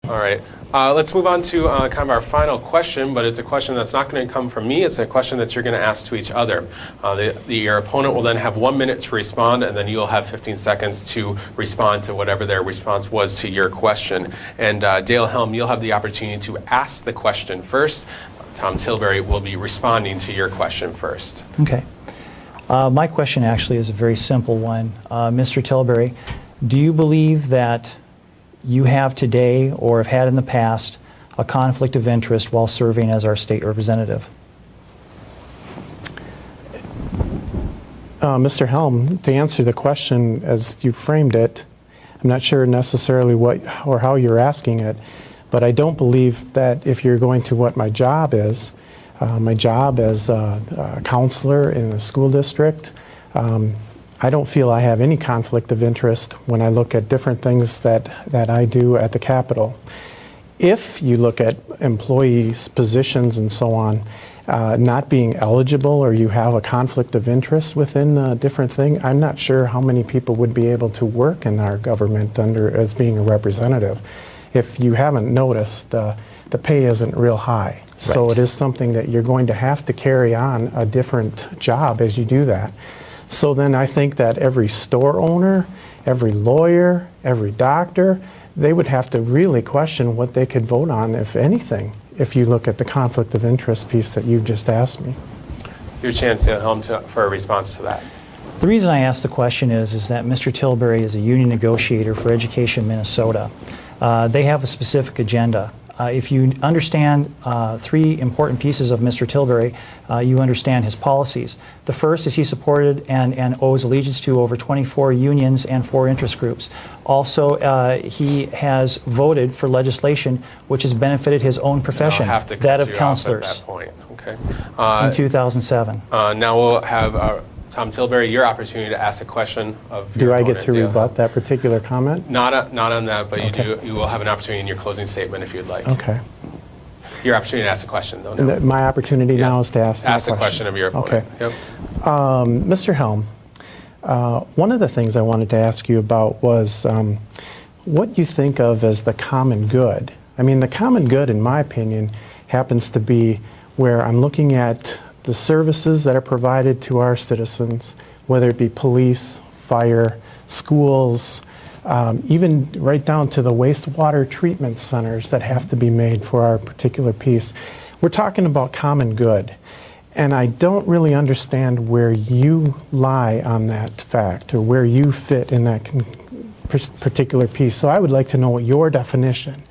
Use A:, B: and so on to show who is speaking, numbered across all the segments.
A: All right. Let's move on to kind of our final question, but it's a question that's not going to come from me. It's a question that you're going to ask to each other. Your opponent will then have 1 minute to respond, and then you'll have 15 seconds to respond to whatever their response was to your question. And Dale Helm, you'll have the opportunity to ask the question first. Tom Tillberry will be responding to your question first.
B: Okay. My question actually is a very simple one. Mr. Tillberry, do you believe that you have today or have had in the past a conflict of interest while serving as our state representative?
C: Mr. Helm, to answer the question as you framed it, I'm not sure necessarily what or how you're asking it, but I don't believe that if you're going to what my job is as a counselor in the school district, I don't feel I have any conflict of interest when I look at different things that I do at the Capitol. If you look at employees' positions and so on, not being eligible or you have a conflict of interest within a different thing, I'm not sure how many people would be able to work in our government as being a representative. If you haven't noticed, the pay isn't real high. Right. So it is something that you're going to have to carry on a different job as you do that. So then I think that every store owner, every lawyer, every doctor, they would have to really question what they could vote on, if anything, if you look at the conflict of interest piece that you've just asked me.
A: Your chance, Helm, for a response to that.
B: The reason I asked the question is that Mr. Tillberry is a union negotiator for Education Minnesota. They have a specific agenda. If you understand three important pieces of Mr. Tillberry, you understand his policies. The first is he supported and owes allegiance to over 24 unions and 4 interest groups. Also, he has voted for legislation which has benefited his own profession, that of counselors,
A: at that point. Okay.
B: In 2007.
A: Now we'll have Tom Tillberry, your opportunity to ask a question of your
C: Do I
A: opponent,
C: get to rebut that particular comment?
A: Not on that, but
C: Okay.
A: you will have an opportunity in your closing statement if you'd like.
C: Okay.
A: Your opportunity to ask a question, though. No.
C: My opportunity now is to ask
A: the question of your opponent.
C: Okay.
A: Yep.
C: Mr. Helm, one of the things I wanted to ask you about was what you think of as the common good. I mean, the common good, in my opinion, happens to be where I'm looking at the services that are provided to our citizens, whether it be police, fire, schools, even right down to the wastewater treatment centers that have to be made for our particular piece. We're talking about common good. And I don't really understand where you lie on that fact or where you fit in that particular piece. So I would like to know what your definition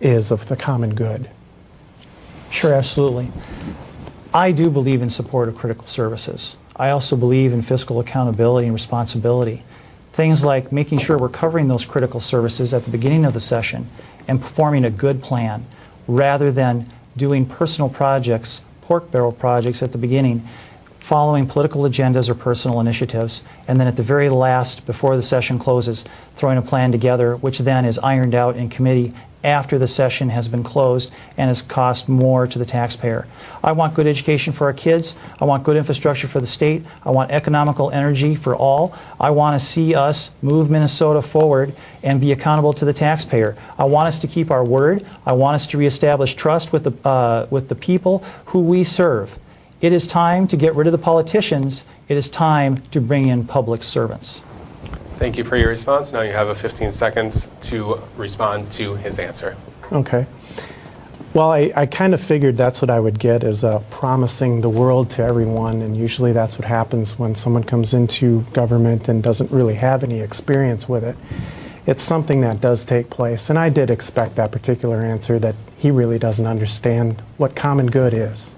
C: is of the common good.
B: Sure, absolutely. I do believe in support of critical services. I also believe in fiscal accountability and responsibility. Things like making sure we're covering those critical services at the beginning of the session and performing a good plan rather than doing personal projects, pork barrel projects at the beginning, following political agendas or personal initiatives, and then at the very last, before the session closes, throwing a plan together which then is ironed out in committee after the session has been closed and has cost more to the taxpayer. I want good education for our kids. I want good infrastructure for the state. I want economical energy for all. I want to see us move Minnesota forward and be accountable to the taxpayer. I want us to keep our word. I want us to reestablish trust with the people who we serve. It is time to get rid of the politicians. It is time to bring in public servants.
A: Thank you for your response. Now you have 15 seconds to respond to his answer.
C: Okay. Well, I kind of figured that's what I would get, is promising the world to everyone, and usually that's what happens when someone comes into government and doesn't really have any experience with it. It's something that does take place, and I did expect that particular answer, that he really doesn't understand what common good is.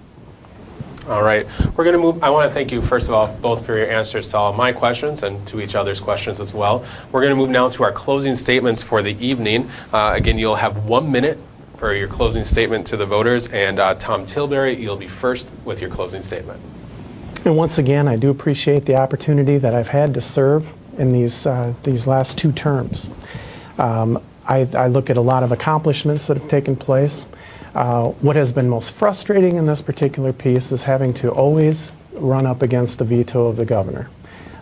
A: All right, we're going to move. I want to thank you, first of all, both for your answers to all of my questions and to each other's questions as well. We're going to move now to our closing statements for the evening. Again, you'll have 1 minute for your closing statement to the voters, and Tom Tillberry, you'll be first with your closing statement.
C: And once again, I do appreciate the opportunity that I've had to serve in these last 2 terms. I look at a lot of accomplishments that have taken place. What has been most frustrating in this particular piece is having to always run up against the veto of the governor.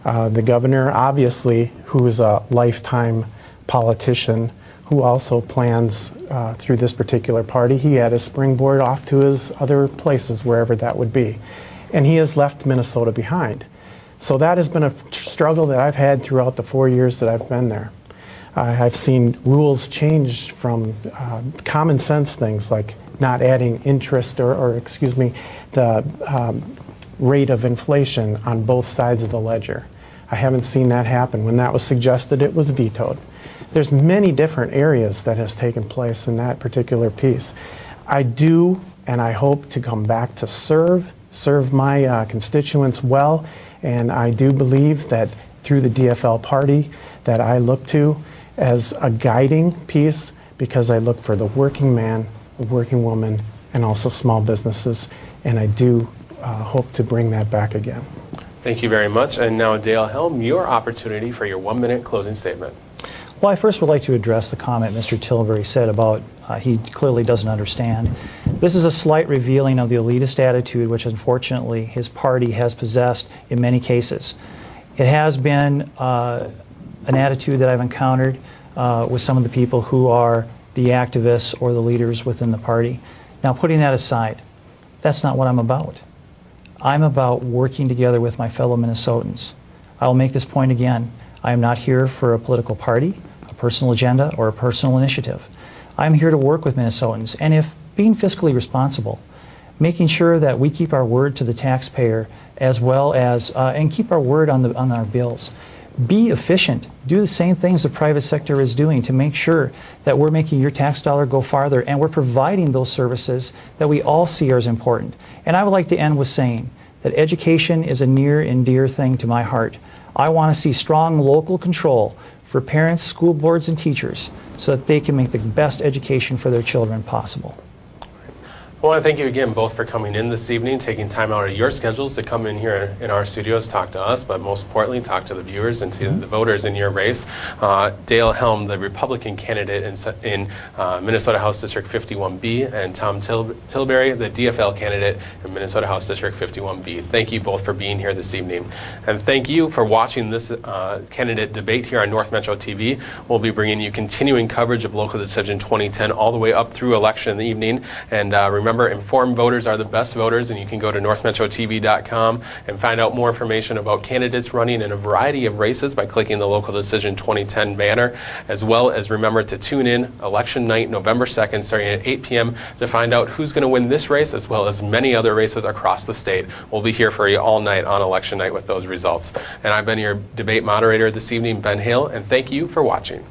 C: The governor, obviously, who is a lifetime politician, who also plans through this particular party. He had a springboard off to his other places, wherever that would be. And he has left Minnesota behind. So that has been a struggle that I've had throughout the 4 years that I've been there. I've seen rules change from common sense things like not adding interest or excuse me, the rate of inflation on both sides of the ledger. I haven't seen that happen. When that was suggested, it was vetoed. There's many different areas that has taken place in that particular piece. I do, and I hope to come back to serve my constituents well, and I do believe that through the DFL party that I look to as a guiding piece, because I look for the working man, the working woman, and also small businesses, and I do hope to bring that back again.
A: Thank you very much. And now, Dale Helm, your opportunity for your 1-minute closing statement.
B: Well, I first would like to address the comment Mr. Tillberry said about he clearly doesn't understand. This is a slight revealing of the elitist attitude which unfortunately his party has possessed in many cases. It has been an attitude that I've encountered with some of the people who are the activists or the leaders within the party. Now, putting that aside, that's not what I'm about. I'm about working together with my fellow Minnesotans. I will make this point again. I am not here for a political party, a personal agenda, or a personal initiative. I'm here to work with Minnesotans, and if being fiscally responsible, making sure that we keep our word to the taxpayer as well as, and keep our word on our bills. Be efficient. Do the same things the private sector is doing to make sure that we're making your tax dollar go farther and we're providing those services that we all see are as important. And I would like to end with saying that education is a near and dear thing to my heart. I want to see strong local control for parents, school boards, and teachers so that they can make the best education for their children possible.
A: I want to thank you again both for coming in this evening, taking time out of your schedules to come in here in our studios, talk to us, but most importantly, talk to the viewers and to the voters in your race. Dale Helm, the Republican candidate in Minnesota House District 51B, and Tom Tillberry, the DFL candidate in Minnesota House District 51B. Thank you both for being here this evening. And thank you for watching this candidate debate here on North Metro TV. We'll be bringing you continuing coverage of Local Decision 2010 all the way up through election in the evening. And remember, informed voters are the best voters, and you can go to northmetrotv.com and find out more information about candidates running in a variety of races by clicking the Local Decision 2010 banner, as well as remember to tune in election night, November 2nd, starting at 8 p.m. to find out who's going to win this race, as well as many other races across the state. We'll be here for you all night on election night with those results. And I've been your debate moderator this evening, Ben Hale, and thank you for watching.